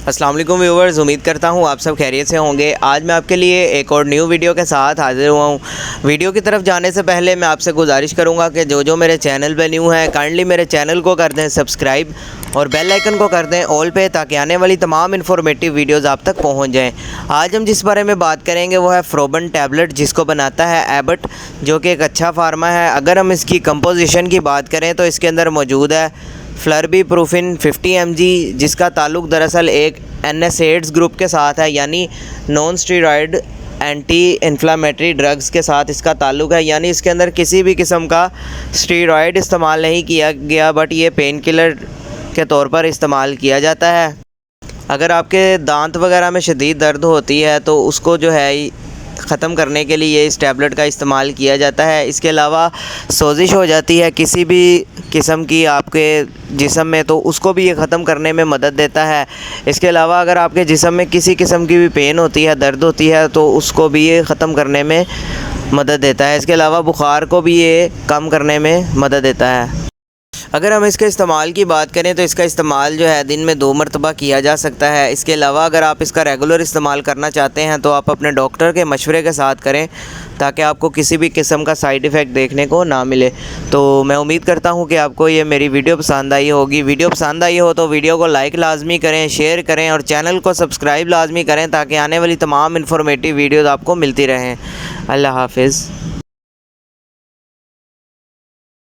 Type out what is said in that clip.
अस्सलाम वालेकुम व्यूवर्स, उम्मीद करता हूँ आप सब खैरियत से होंगे। आज मैं आपके लिए एक और न्यू वीडियो के साथ हाज़िर हुआ हूँ। वीडियो की तरफ जाने से पहले मैं आपसे गुजारिश करूँगा कि जो मेरे चैनल पे न्यू है काइंडली मेरे चैनल को कर दें सब्सक्राइब और बेल आइकन को कर दें ऑल पे, ताकि आने वाली तमाम इन्फॉर्मेटिव वीडियोज़ आप तक पहुँच जाएँ। आज हम जिस बारे में बात करेंगे वो है फ्रोबन टैबलेट, जिसको बनाता है एबट, जो कि एक अच्छा फार्मा है। अगर हम इसकी कंपोजिशन की बात करें तो इसके अंदर मौजूद है फ्लर्बीप्रूफिन 50 mg, जिसका ताल्लुक़ दरअसल एक NSAIDs ग्रुप के साथ है, यानी non steroid anti inflammatory drugs के साथ इसका ताल्लुक़ है। यानी इसके अंदर किसी भी किस्म का स्टेरॉयड इस्तेमाल नहीं किया गया, बट ये पेन किलर के तौर पर इस्तेमाल किया जाता है। अगर आपके दांत वगैरह में शदीद दर्द होती है तो उसको जो है ख़त्म करने के लिए इस टैबलेट का इस्तेमाल किया जाता है। इसके अलावा सोजिश हो जाती है किसी भी किस्म की आपके जिस्म में, तो उसको भी ये ख़त्म करने में मदद देता है। इसके अलावा अगर आपके जिस्म में किसी किस्म की भी पेन होती है, दर्द होती है, तो उसको भी ये ख़त्म करने में मदद देता है। इसके अलावा बुखार को भी ये कम करने में मदद देता है। अगर हम इसके इस्तेमाल की बात करें तो इसका इस्तेमाल जो है दिन में 2 मरतबा किया जा सकता है। इसके अलावा अगर आप इसका रेगुलर इस्तेमाल करना चाहते हैं तो आप अपने डॉक्टर के मशवरे के साथ करें, ताकि आपको किसी भी किस्म का साइड इफ़ेक्ट देखने को ना मिले। तो मैं उम्मीद करता हूं कि आपको ये मेरी वीडियो पसंद आई होगी। वीडियो पसंद आई हो तो वीडियो को लाइक लाजमी करें, शेयर करें और चैनल को सब्सक्राइब लाजमी करें, ताकि आने वाली तमाम इन्फॉर्मेटिव वीडियोज़ आपको मिलती रहें। अल्लाह हाफिज़।